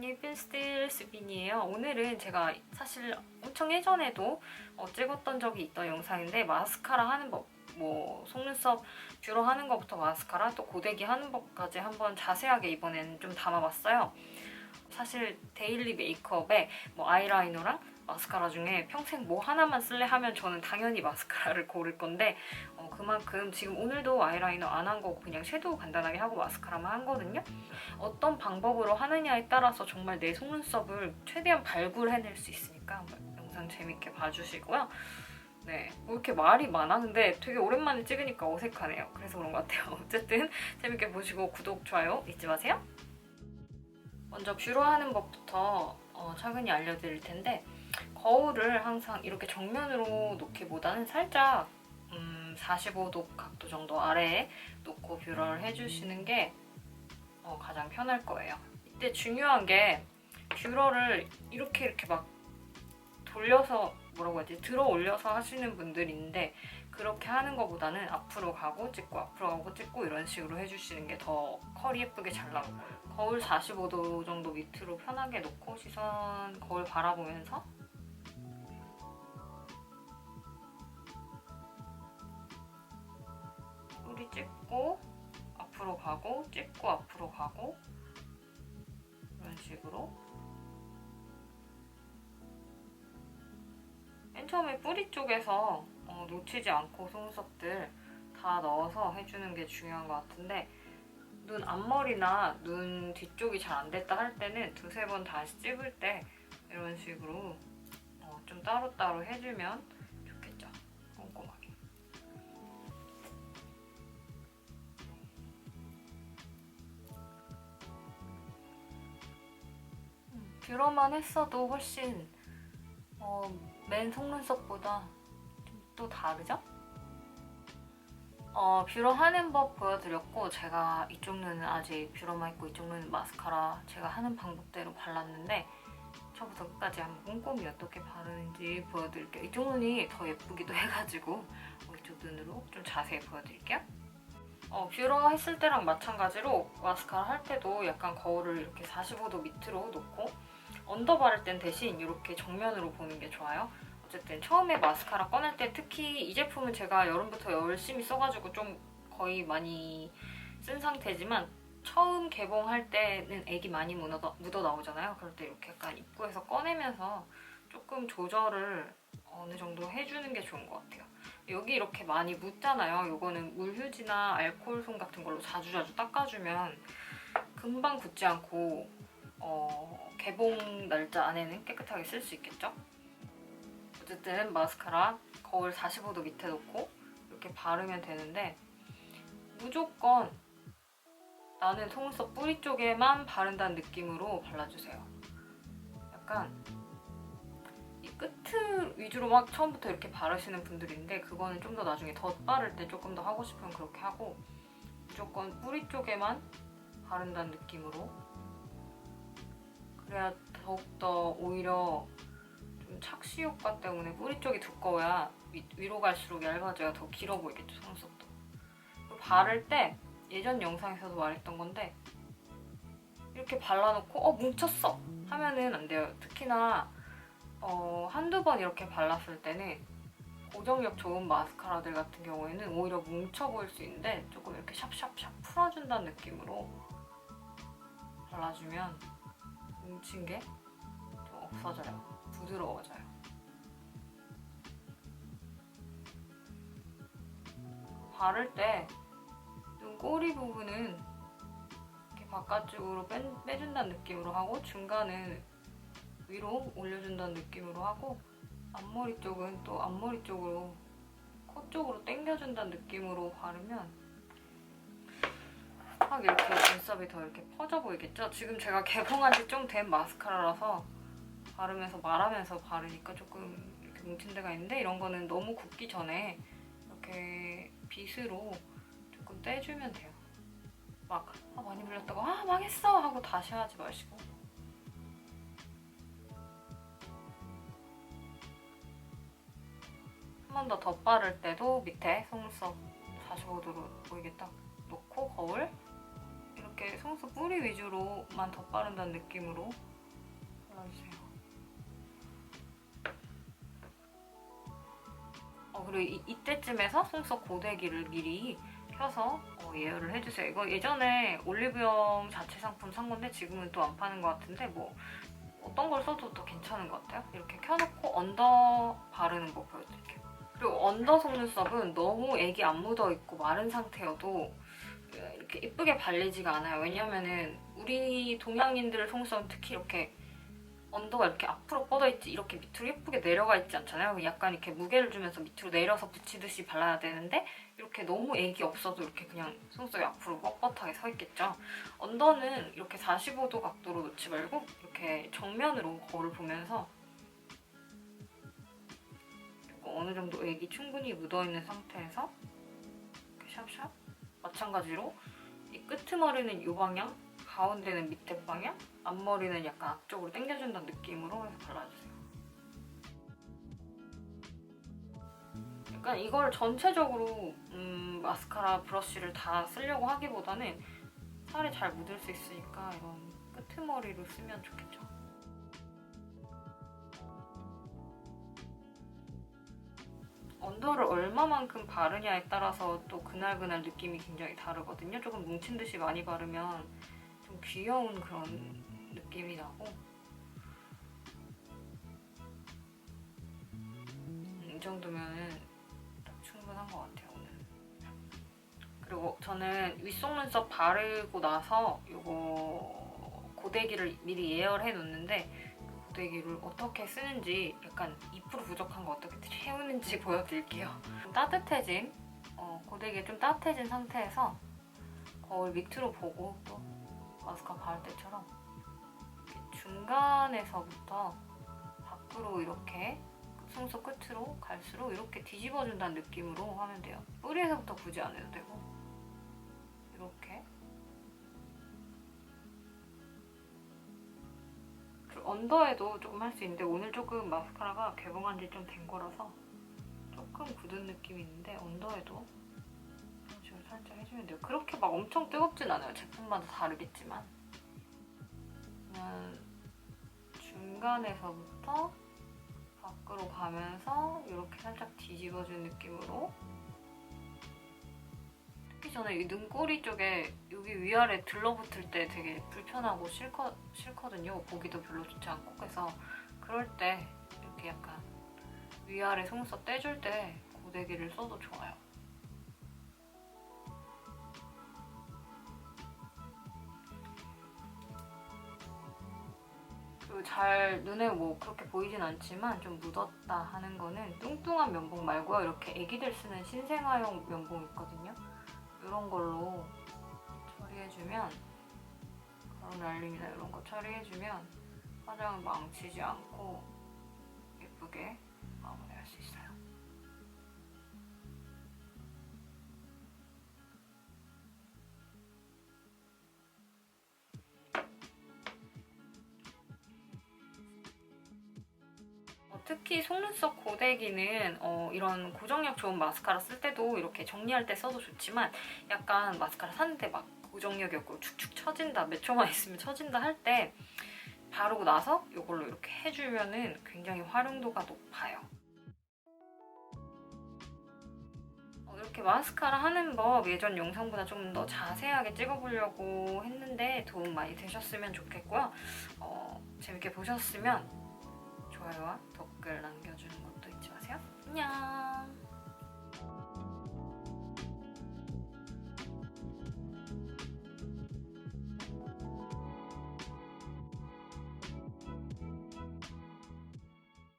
필스틸 수빈이에요. 오늘은 제가 사실 엄청 예전에도 찍었던 적이 있던 영상인데 마스카라 하는 법, 뭐 속눈썹 뷰러 하는 것부터 마스카라 또 고데기 하는 법까지 한번 자세하게 이번엔 좀 담아봤어요. 사실 데일리 메이크업에 뭐 아이라이너랑 마스카라 중에 평생 뭐 하나만 쓸래 하면 저는 당연히 마스카라를 고를 건데 그만큼 지금 오늘도 아이라이너 안 한 거고 그냥 섀도우 간단하게 하고 마스카라만 한 거든요. 어떤 방법으로 하느냐에 따라서 정말 내 속눈썹을 최대한 발굴해낼 수 있으니까 영상 재밌게 봐주시고요. 네, 뭐 이렇게 말이 많아? 근데 되게 오랜만에 찍으니까 어색하네요. 그래서 그런 것 같아요. 어쨌든 재밌게 보시고 구독, 좋아요 잊지 마세요. 먼저 뷰러 하는 법부터 차근히 알려드릴 텐데 거울을 항상 이렇게 정면으로 놓기보다는 살짝 45도 각도 정도 아래에 놓고 뷰러를 해주시는 게 가장 편할 거예요. 이때 중요한 게 뷰러를 이렇게 막 돌려서 뭐라고 하지? 들어 올려서 하시는 분들인데 그렇게 하는 것보다는 앞으로 가고 찍고 앞으로 가고 찍고 이런 식으로 해주시는 게 더 컬이 예쁘게 잘 나오고 거울 45도 정도 밑으로 편하게 놓고 시선 거울 바라보면서 뿌리 찍고 앞으로 가고 찍고 앞으로 가고 이런 식으로 맨 처음에 뿌리 쪽에서 놓치지 않고 속눈썹들 다 넣어서 해주는 게 중요한 것 같은데 눈 앞머리나 눈 뒤쪽이 잘 안 됐다 할 때는 두세 번 다시 찍을 때 이런 식으로 좀 따로따로 해주면 좋겠죠. 꼼꼼하게. 뷰러만 했어도 훨씬 맨 속눈썹보다 좀 또 다르죠? 뷰러 하는 법 보여드렸고 제가 이쪽 눈은 아직 뷰러만 했고 이쪽 눈은 마스카라 제가 하는 방법대로 발랐는데 처음부터 끝까지 한번 꼼꼼히 어떻게 바르는지 보여드릴게요. 이쪽 눈이 더 예쁘기도 해가지고 이쪽 눈으로 좀 자세히 보여드릴게요. 뷰러 했을 때랑 마찬가지로 마스카라 할 때도 약간 거울을 이렇게 45도 밑으로 놓고 언더 바를 땐 대신 이렇게 정면으로 보는 게 좋아요. 어쨌든 처음에 마스카라 꺼낼 때 특히 이 제품은 제가 여름부터 열심히 써가지고 좀 거의 많이 쓴 상태지만 처음 개봉할 때는 액이 많이 묻어 나오잖아요. 그럴 때 이렇게 약간 입구에서 꺼내면서 조금 조절을 어느 정도 해주는 게 좋은 것 같아요. 여기 이렇게 많이 묻잖아요. 이거는 물휴지나 알코올솜 같은 걸로 자주자주 닦아주면 금방 굳지 않고 개봉 날짜 안에는 깨끗하게 쓸 수 있겠죠? 어쨌든 마스카라 거울 45도 밑에 놓고 이렇게 바르면 되는데 무조건 나는 속눈썹 뿌리 쪽에만 바른다는 느낌으로 발라주세요. 약간 이 끝을 위주로 막 처음부터 이렇게 바르시는 분들이 있는데 그거는 좀 더 나중에 덧 바를 때 조금 더 하고 싶으면 그렇게 하고 무조건 뿌리 쪽에만 바른다는 느낌으로 그래야 더욱더 오히려 좀 착시 효과 때문에 뿌리 쪽이 두꺼워야 위로 갈수록 얇아져야 더 길어 보이겠죠, 속눈썹도. 그리고 바를 때 예전 영상에서도 말했던 건데 이렇게 발라놓고 뭉쳤어 하면은 안 돼요. 특히나 한두 번 이렇게 발랐을 때는 고정력 좋은 마스카라들 같은 경우에는 오히려 뭉쳐 보일 수 있는데 조금 이렇게 샵샵샵 풀어준다는 느낌으로 발라주면 뭉친 게 좀 없어져요. 부드러워져요. 바를 때 눈꼬리 부분은 이렇게 바깥쪽으로 빼준다는 느낌으로 하고 중간은 위로 올려준다는 느낌으로 하고 앞머리 쪽은 또 앞머리 쪽으로 코 쪽으로 당겨준다는 느낌으로 바르면 확 이렇게 눈썹이 더 이렇게 퍼져 보이겠죠? 지금 제가 개봉한 지 좀 된 마스카라라서 바르면서 말하면서 바르니까 조금 이렇게 뭉친 데가 있는데 이런 거는 너무 굳기 전에 이렇게 빗으로 조금 떼주면 돼요. 막 많이 불렸다고 망했어 하고 다시 하지 마시고 한 번 더 덧바를 때도 밑에 속눈썹 45도로 보이게 딱 놓고 거울 이렇게 속눈썹 뿌리 위주로만 덧바른다는 느낌으로 발라주세요. 그리고 이때쯤에서 속눈썹 고데기를 미리 펴서 예열을 해주세요. 이거 예전에 올리브영 자체 상품 산 건데 지금은 또 안 파는 것 같은데 뭐 어떤 걸 써도 더 괜찮은 것 같아요. 이렇게 켜놓고 언더 바르는 거 보여드릴게요. 그리고 언더 속눈썹은 너무 액이 안 묻어있고 마른 상태여도 이렇게 예쁘게 발리지가 않아요. 왜냐면은 우리 동양인들 속눈썹은 특히 이렇게 언더가 이렇게 앞으로 뻗어있지 이렇게 밑으로 예쁘게 내려가 있지 않잖아요. 약간 이렇게 무게를 주면서 밑으로 내려서 붙이듯이 발라야 되는데 이렇게 너무 액이 없어도 이렇게 그냥 속눈썹이 앞으로 뻣뻣하게 서 있겠죠. 언더는 이렇게 45도 각도로 놓지 말고 이렇게 정면으로 거울을 보면서 어느 정도 액이 충분히 묻어있는 상태에서 이렇게 샵샵 마찬가지로 이 끄트머리는 이 방향, 가운데는 밑에 방향, 앞머리는 약간 앞쪽으로 당겨준다는 느낌으로 해서 발라주세요. 약간 이걸 전체적으로 마스카라 브러쉬를 다 쓰려고 하기보다는 살이 잘 묻을 수 있으니까 이런 끄트머리로 쓰면 좋겠죠. 언더를 얼마만큼 바르냐에 따라서 또 그날그날 느낌이 굉장히 다르거든요. 조금 뭉친 듯이 많이 바르면 좀 귀여운 그런 느낌이 나고 이 정도면은 충분한 것 같아요, 오늘. 그리고 저는 윗속눈썹 바르고 나서 이거 고데기를 미리 예열해 놓는데 고데기를 어떻게 쓰는지 약간 2% 부족한 거 어떻게 채우는지 보여드릴게요. 좀 따뜻해진 고데기 좀 따뜻해진 상태에서 거울 밑으로 보고 또 마스카라 바를 때처럼 이렇게 중간에서부터 밖으로 이렇게 속눈썹 끝으로 갈수록 이렇게 뒤집어준다는 느낌으로 하면 돼요. 뿌리에서부터 굳이 안 해도 되고 이렇게. 그리고 언더에도 조금 할 수 있는데 오늘 조금 마스카라가 개봉한 지 좀 된 거라서 조금 굳은 느낌이 있는데 언더에도 이런 식으로 살짝 해주면 돼요. 그렇게 막 엄청 뜨겁진 않아요. 제품마다 다르겠지만 그냥 중간에서부터 밖으로 가면서 이렇게 살짝 뒤집어준 느낌으로. 특히 저는 이 눈꼬리 쪽에 여기 위아래 들러붙을 때 되게 불편하고 싫거든요. 보기도 별로 좋지 않고. 그래서 그럴 때 이렇게 약간 위아래 속눈썹 떼줄 때 고데기를 써도 좋아요. 그리고 잘 눈에 뭐 그렇게 보이진 않지만 좀 묻었다 하는 거는 뚱뚱한 면봉 말고요. 이렇게 애기들 쓰는 신생아용 면봉 있거든요. 이런 걸로 처리해주면 가루 날림이나 이런 거 처리해주면 화장을 망치지 않고 예쁘게 마무리할 수 있어요. 특히 속눈썹 고데기는 이런 고정력 좋은 마스카라 쓸 때도 이렇게 정리할 때 써도 좋지만 약간 마스카라 샀는데 막 고정력이 없고 축축 처진다, 몇 초만 있으면 처진다 할 때 바르고 나서 이걸로 이렇게 해주면은 굉장히 활용도가 높아요. 이렇게 마스카라 하는 법 예전 영상보다 좀 더 자세하게 찍어보려고 했는데 도움 많이 되셨으면 좋겠고요. 재밌게 보셨으면 좋아요와 댓글 남겨주는